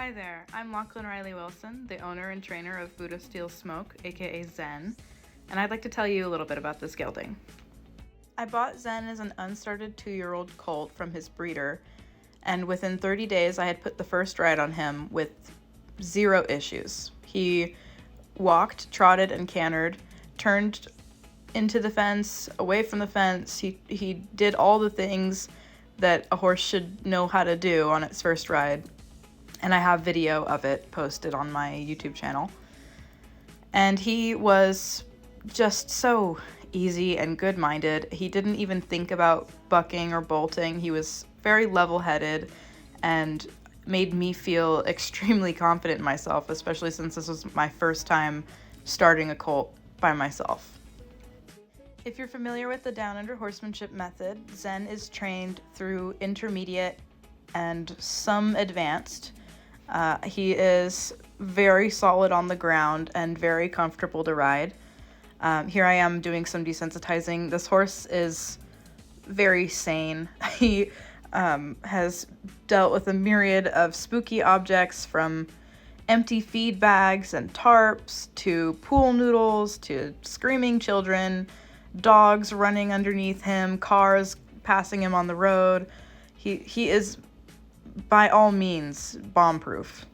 Hi there, I'm Lachlan Riley Wilson, the owner and trainer of Budha Steals Smoke, aka Zen, and I'd like to tell you a little bit about this gelding. I bought Zen as an unstarted 2-year-old colt from his breeder, and within 30 days I had put the first ride on him with 0 issues. He walked, trotted, and cantered, turned into the fence, away from the fence. He did all the things that a horse should know how to do on its first ride. And I have video of it posted on my YouTube channel. And he was just so easy and good-minded. He didn't even think about bucking or bolting. He was very level-headed and made me feel extremely confident in myself, especially since this was my first time starting a colt by myself. If you're familiar with the downunder horsemanship method, Zen is trained through intermediate and some advanced. He is very solid on the ground and very comfortable to ride. Here I am doing some desensitizing. This horse is very sane. He has dealt with a myriad of spooky objects, from empty feed bags and tarps to pool noodles to screaming children, dogs running underneath him, cars passing him on the road. He is by all means bomb-proof.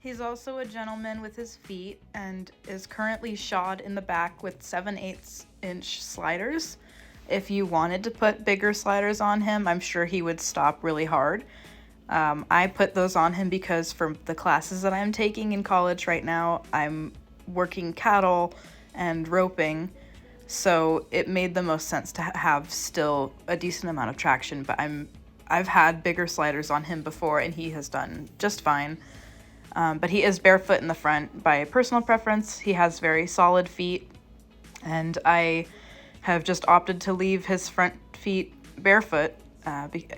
He's also a gentleman with his feet and is currently shod in the back with 7/8 inch sliders. If you wanted to put bigger sliders on him, I'm sure he would stop really hard. I put those on him because for the classes that I'm taking in college right now, I'm working cattle and roping. So it made the most sense to have still a decent amount of traction, but I've had bigger sliders on him before and he has done just fine. But he is barefoot in the front by personal preference. He has very solid feet, and I have just opted to leave his front feet barefoot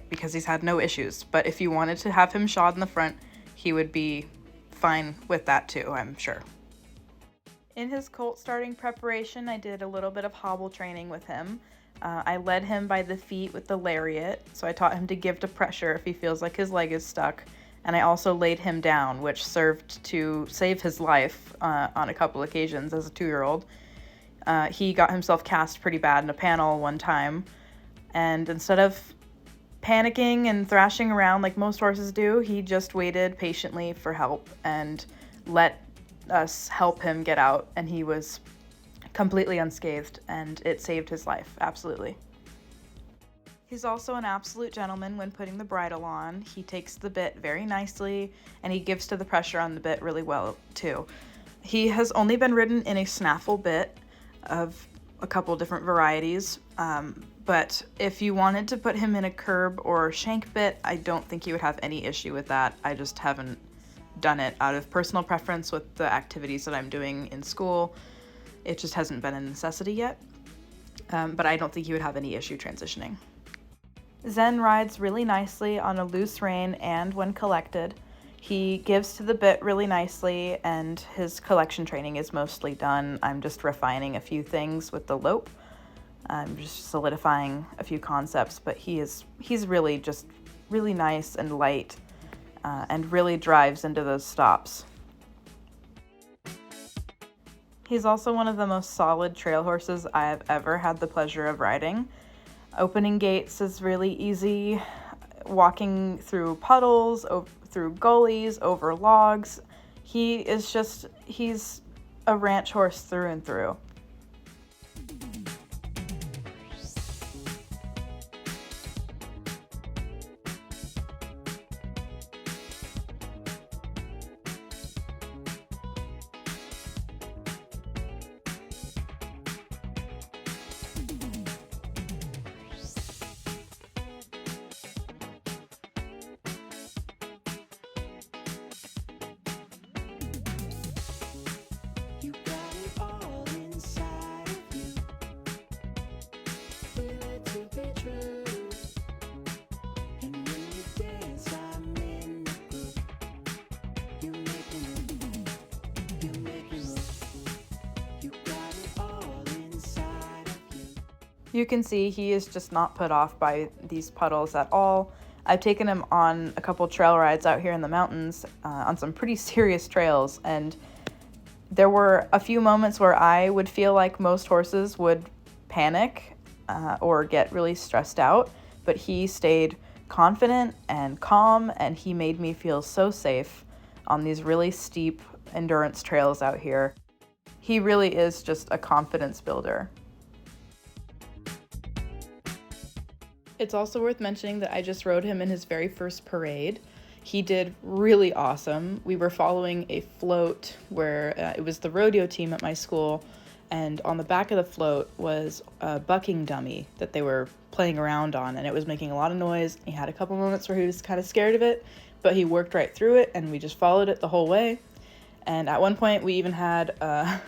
because he's had no issues. But if you wanted to have him shod in the front, he would be fine with that too, I'm sure. In his colt starting preparation, I did a little bit of hobble training with him. I led him by the feet with the lariat, so I taught him to give to pressure if he feels like his leg is stuck. And I also laid him down, which served to save his life on a couple occasions as a 2-year-old. He got himself cast pretty bad in a panel one time, and instead of panicking and thrashing around like most horses do, he just waited patiently for help and let us help him get out, and he was completely unscathed, and it saved his life, absolutely. He's also an absolute gentleman when putting the bridle on. He takes the bit very nicely, and he gives to the pressure on the bit really well too. He has only been ridden in a snaffle bit of a couple different varieties, but if you wanted to put him in a curb or shank bit, I don't think he would have any issue with that. I just haven't done it out of personal preference with the activities that I'm doing in school. It just hasn't been a necessity yet, but I don't think he would have any issue transitioning. Zen rides really nicely on a loose rein and when collected. He gives to the bit really nicely, and his collection training is mostly done. I'm just refining a few things with the lope. I'm just solidifying a few concepts, but he's really just really nice and light, and really drives into those stops. He's also one of the most solid trail horses I have ever had the pleasure of riding. Opening gates is really easy. Walking through puddles, through gullies, over logs. He's a ranch horse through and through. You can see he is just not put off by these puddles at all. I've taken him on a couple trail rides out here in the mountains on some pretty serious trails, and there were a few moments where I would feel like most horses would panic or get really stressed out, but he stayed confident and calm, and he made me feel so safe on these really steep endurance trails out here. He really is just a confidence builder. It's also worth mentioning that I just rode him in his very first parade. He did really awesome. We were following a float where it was the rodeo team at my school, and on the back of the float was a bucking dummy that they were playing around on, and it was making a lot of noise. He had a couple moments where he was kind of scared of it, but he worked right through it, and we just followed it the whole way. And at one point, we even had a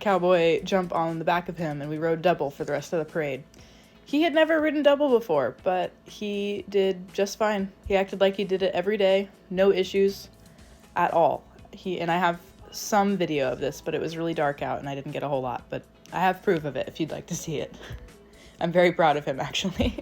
cowboy jump on the back of him, and we rode double for the rest of the parade. He had never ridden double before, but he did just fine. He acted like he did it every day, no issues at all. And I have some video of this, but it was really dark out and I didn't get a whole lot, but I have proof of it if you'd like to see it. I'm very proud of him, actually.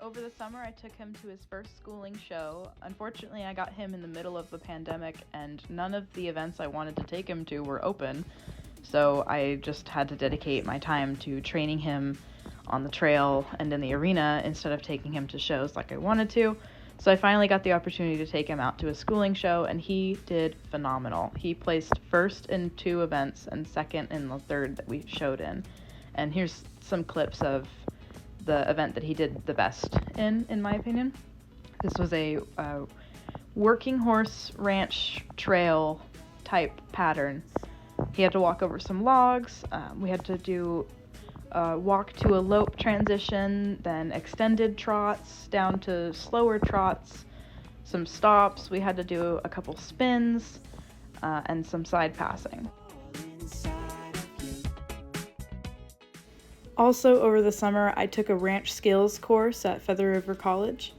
Over the summer, I took him to his first schooling show. Unfortunately, I got him in the middle of the pandemic, and none of the events I wanted to take him to were open, so I just had to dedicate my time to training him on the trail and in the arena instead of taking him to shows like I wanted to. So I finally got the opportunity to take him out to a schooling show, and he did phenomenal. He placed first in 2 events and second in the 3rd that we showed in. And here's some clips of the event that he did the best in my opinion. This was a working horse ranch trail type pattern. He had to walk over some logs. We had to do a walk to a lope transition, then extended trots down to slower trots, some stops. We had to do a couple spins and some side passing. Also, over the summer, I took a ranch skills course at Feather River College.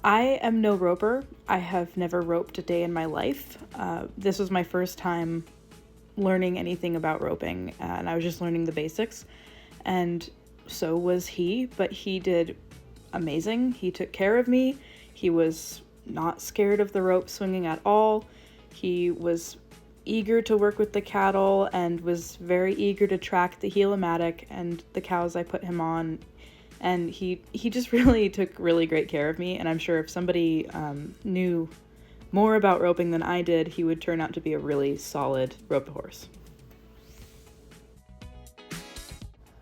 I am no roper. I have never roped a day in my life. This was my first time learning anything about roping, and I was just learning the basics. And so was he, but he did amazing. He took care of me. He was not scared of the rope swinging at all. He was eager to work with the cattle and was very eager to track the heliomatic and the cows I put him on, and he just really took really great care of me, and I'm sure if somebody knew more about roping than I did, he would turn out to be a really solid rope horse.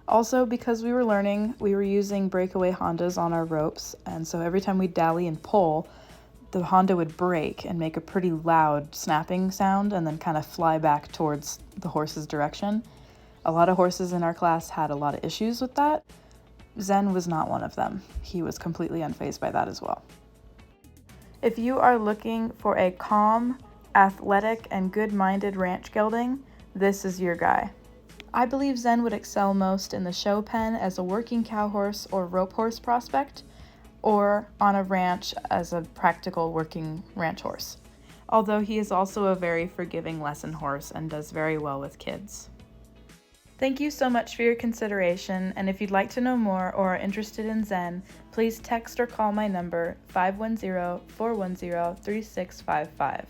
Also, because we were learning, we were using breakaway Hondas on our ropes, and so every time we'd dally and pull, the Honda would break and make a pretty loud snapping sound and then kind of fly back towards the horse's direction. A lot of horses in our class had a lot of issues with that. Zen was not one of them. He was completely unfazed by that as well. If you are looking for a calm, athletic, and good-minded ranch gelding, this is your guy. I believe Zen would excel most in the show pen as a working cow horse or rope horse prospect, or on a ranch as a practical working ranch horse. Although he is also a very forgiving lesson horse and does very well with kids. Thank you so much for your consideration, and if you'd like to know more or are interested in Zen, please text or call my number 510-410-3655.